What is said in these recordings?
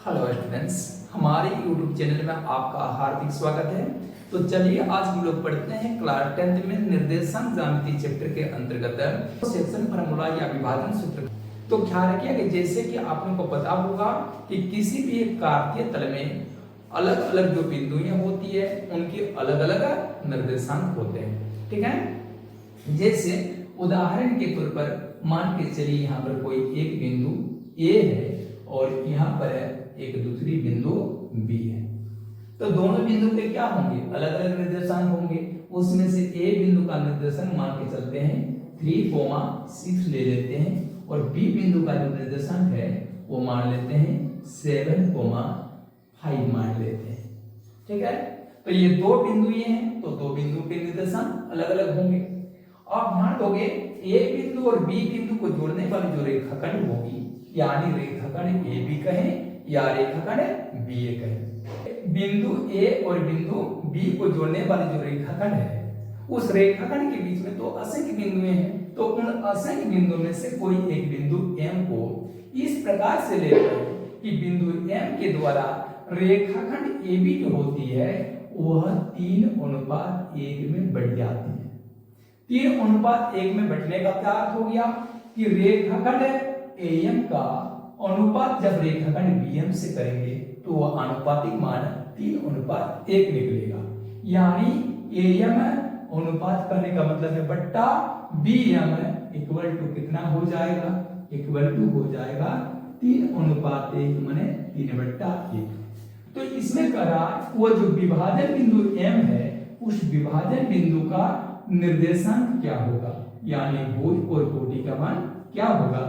Hello students, हमारे YouTube channel में आपका हार्दिक स्वागत है। तो चलिए आज हम लोग पढ़ते हैं क्लास 10th में निर्देशांक ज्यामिति चैप्टर के अंतर्गत सेक्शन फार्मूला या विभाजन सूत्र। तो ख्याल रखिए कि जैसे कि आप को पता होगा कि किसी भी एक कार्तीय तल में अलग अलग जो बिंदुएं होती है उनके अलग अलग निर्देशांक होते हैं। ठीक है, जैसे उदाहरण के तौर पर मान के चलिए यहाँ पर कोई एक बिंदु A है और यहाँ पर एक दूसरी बिंदु B है। तो दोनों बिंदु के क्या होंगे, अलग अलग निर्देशांक होंगे। उसमें से A बिंदु का निर्देशांक मान के चलते हैं 3,6 ले लेते हैं और B बिंदु का जो निर्देशांक है वो मान लेते हैं 7,5 मान लेते हैं। ठीक है, तो ये दो बिंदु ये हैं, तो दो बिंदु के निर्देशांक अलग अलग होंगे। आप ध्यान दोगे A बिंदु और B बिंदु को जोड़ने वाली जो रेखाखंड होगी, यानी रेखाखंड AB कहें या रेखाखंड BA कहें, बिंदु A और बिंदु B को जोड़ने वाली जो रेखाखंड है उस रेखाखंड के बीच में तो असंख्य बिंदुएं हैं। तो उन असंख्य बिंदुओं में से कोई एक बिंदु M को इस प्रकार से लेते हैं कि बिंदु M के द्वारा रेखाखंड AB जो होती है वह 3:1 में बढ़ जाती है। 3:1 में बढ़ने का क्या अर्थ हो गया कि रेखाखंड AM का अनुपात जब रेखाखंड BM से करेंगे तो वह आनुपातिक मान 3:1 निकलेगा। यानी AM अनुपात करने का मतलब है बट्टा BM इक्वल टू कितना हो जाएगा, इक्वल टू हो जाएगा 3:1 माने 3/1। तो इसमें कह रहा वो जो विभाजन बिंदु M है उस विभाजन बिंदु का निर्देशांक क्या होगा, यानी भुज और कोटि का मान क्या होगा।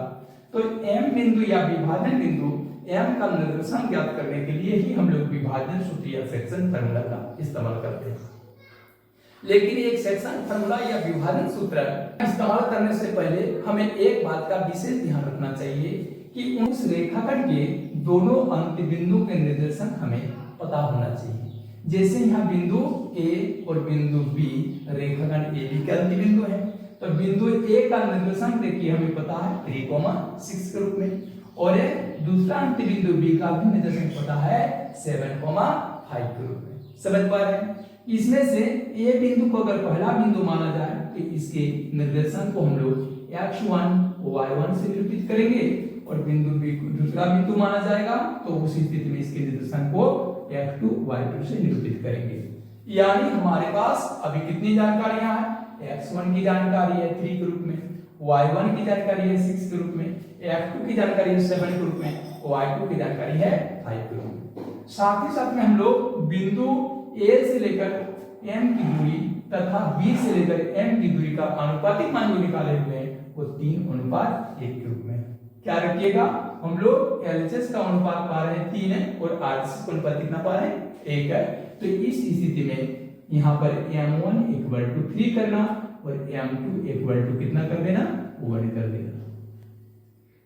तो M बिंदु या विभाजन बिंदु M का निर्देशांक ज्ञात करने के लिए ही हम लोग विभाजन सूत्र या सेक्शन फार्मूला का इस्तेमाल करते हैं। लेकिन एक सेक्शन फार्मूला या विभाजन सूत्र इस्तेमाल करने से पहले हमें एक बात का विशेष ध्यान रखना चाहिए कि उस रेखाखंड के दोनों अंत बिंदु के निर्देशांक हमें पता होना चाहिए। जैसे यहाँ बिंदु A और बिंदु B रेखाखंड AB के अंत बिंदु है, तो बिंदु A का निर्देशांक देखिए हमें पता है 3,6 के रूप में, और दूसरा अंत बिंदु B का भी निर्देशांक पता है 7,5 के रूप में। समझ पा रहे हैं। इसमें से A बिंदु को अगर पहला बिंदु माना जाए तो इसके निर्देशांक को हम लोग x1 y1 से निरूपित करेंगे, और बिंदु B को दूसरा बिंदु माना जाएगा तो उस स्थिति में इसके निर्देशांक को x2 y2 से निरूपित करेंगे। यानी हमारे पास अभी कितनी जानकारियां हैं, x1 की जानकारी है 3 के रूप में, y1 की जानकारी है 6 के रूप में, x2 की जानकारी है 7 के रूप में, y2 की जानकारी है 5 के रूप में। साथ ही साथ में हम लोग बिंदु A से लेकर M की दूरी तथा B से लेकर M की दूरी का आनुपातिक मान जो निकाले हुए हैं वो 3:1 के रूप में। क्या रखिएगा, हम लोग LHS का अनुपात पा रहे हैं 3 है और RHS का अनुपात कितना पा रहे हैं 1 है। तो इस स्थिति में यहाँ पर M1 इक्वल टू 3 करना और M2 इक्वल टू कितना कर देना, 1 कर देना।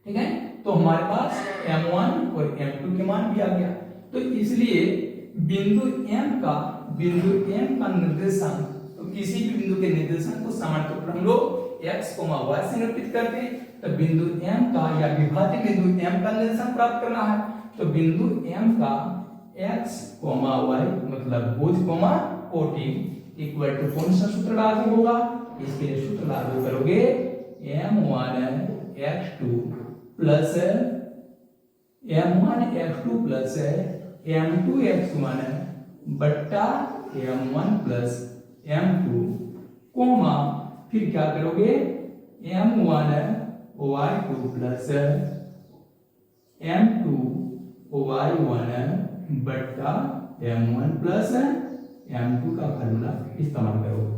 ठीक है, तो हमारे पास M1 और M2 के मान भी आ गया। तो इसलिए बिंदु M का निर्देशांक, तो किसी भी बिंदु के निर्देशांक को सामान्य तौर पर हम लोग x, y से निरूपित करते हैं। तो बिंदु M का या विभाजन बिंदु M का निर्देशांक प्राप्त करना है, तो बिंदु M का x, y मतलब भुज कोटि इक्वल टू कौन सा सूत्र लागू होगा, इसके लिए सूत्र लागू करोगे M1 x2 plus M2 x1 बट्टा M1 प्लस M2 कोमा फिर क्या करोगे M1 y2 plus M2 y1 बट्टा M1 प्लस M2 का फार्मूला इस्तेमाल करोगे।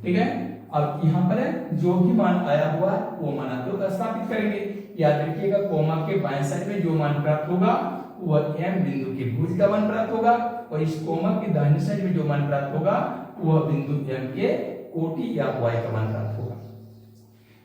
ठीक है, अब यहाँ पर जो भी मान आया हुआ है वो मान आप लोग स्थापित करेंगे। याद रखिएगा कोमा के बाएं साइड में जो मान प्राप्त होगा वह M बिंदु के भुज का मान प्राप्त होगा, और इस कोमा के दाहिने साइड में जो मान प्राप्त होगा वह बिंदु M के कोटि या y का मान प्राप्त होगा।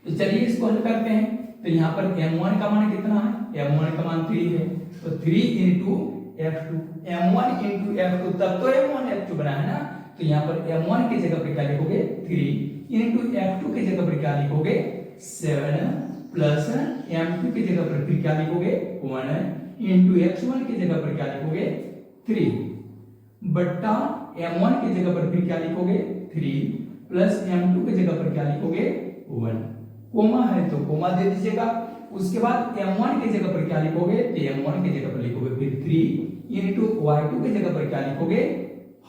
तो चलिए इसको हल करते हैं। तो यहाँ पर M1 का मान कितना है, M1 का मान 3 है, तो 3 into F2, M1 into F2 तब तो M1 F2 बना है ना। तो यहाँ पर M1 की जगह पर क्या लिखोगे 3 into F2 की जगह पर क्या लिखोगे 7 प्लस M2 की जगह पर फिर क्या लिखोगे 1 इंटू x1 की जगह पर क्या लिखोगे 3 बट्टा m1 की जगह पर फिर क्या लिखोगे 3 प्लस m2 की जगह पर क्या लिखोगे 1 कोमा है तो कोमा दे दीजिएगा। उसके बाद m1 की जगह पर क्या लिखोगे तो m1 की जगह पर लिखोगे फिर 3 इंटू y2 की जगह पर क्या लिखोगे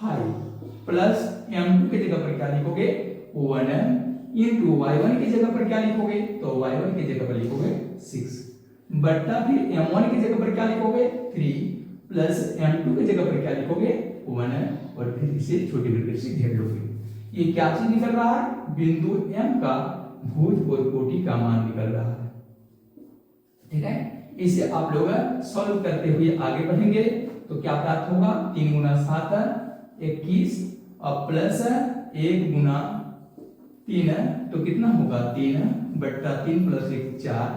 5 प्लस m2 की जगह पर क्या लिखोगे 1 इंटू y1 की जगह पर क्या लिखोगे तो y1 की जगह पर लिखोगे 6 बट्टा फिर m1 की जगह पर क्या लिखोगे 3 प्लस m2 की जगह पर क्या लिखोगे 1 और फिर इसे छोटी ब्रैकेट से घेर लोगे। ये क्या चीज निकल रहा है बिंदु m का भुज और कोटि का मान निकल रहा है। ठीक है, इसे आप लोग सॉल्व करते हुए आगे बढ़ेंगे तो क्या प्राप्त होगा 3 गुना 7 21 और प्लस 1 गुना 3 तो कितना होगा 3 बट्टा 3 प्लस 1 4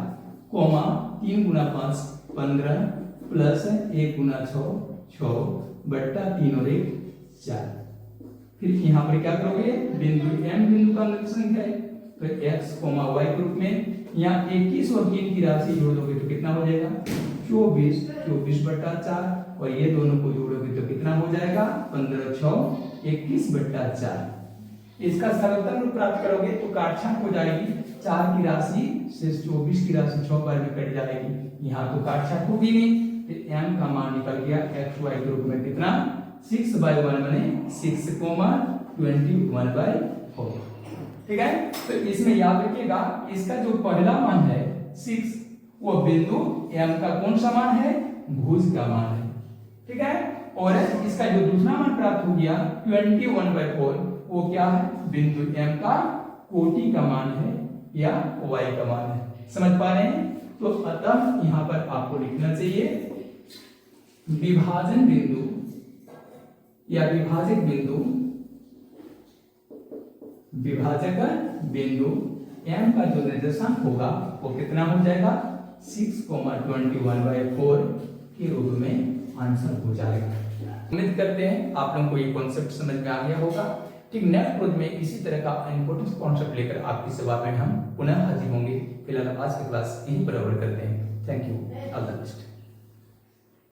कोमा 3 गुना 5 15 प्लस 1 गुना 6 6 बट्टा 3 और 1 4। फिर यहाँ पर क्या करोगे बिंदु m बिंदु का संख्या है तो x, y के रूप में यहाँ 21 और 3 की राशि जोड़ दोगे तो कितना हो जाएगा 24 24 बट्टा 4 और ये दोनों को जोड़ोगे तो कितना हो जाएगा 15 6 21 बट्टा 4। इसका सरलतम रूप प्राप्त करोगे तो काटछांट हो जाएगी 4 की राशि से 24 की राशि 6 बार में कट जाएगी। यहाँ तो काटछांट होगी नहीं तो m का मान निकल गया x y के रूप में कितना 6/1 बने 6 कोमा 21/4। ठीक है, तो इसमें याद रखिएगा इसका जो पहला मान है 6 वो बिंदु m का कौन सा मान है भुज का मान है। ठीक है, और इसका जो दूसरा मान प्राप्त हो गया 21/4 वो क्या है बिंदु m का कोटि का मान है या y का मान है। समझ पा रहे हैं? तो अतः यहां पर आपको लिखना चाहिए विभाजन बिंदु या विभाजक बिंदु विभाजक बिंदु m का जो निर्देशांक होगा वो कितना हो जाएगा 6,21/4 के रूप में आंसर हो जाएगा। उम्मीद करते हैं आप लोगों को ये कॉन्सेप्ट समझ में आ गया होगा। ठीक, नेक्स्ट रोज में इसी तरह का इंपॉर्टेंट कॉन्सेप्ट लेकर आपकी सेवा में हम पुनः हाजिर होंगे। फिलहाल आज की क्लास यहीं पर करते हैं। Thank you, all the best.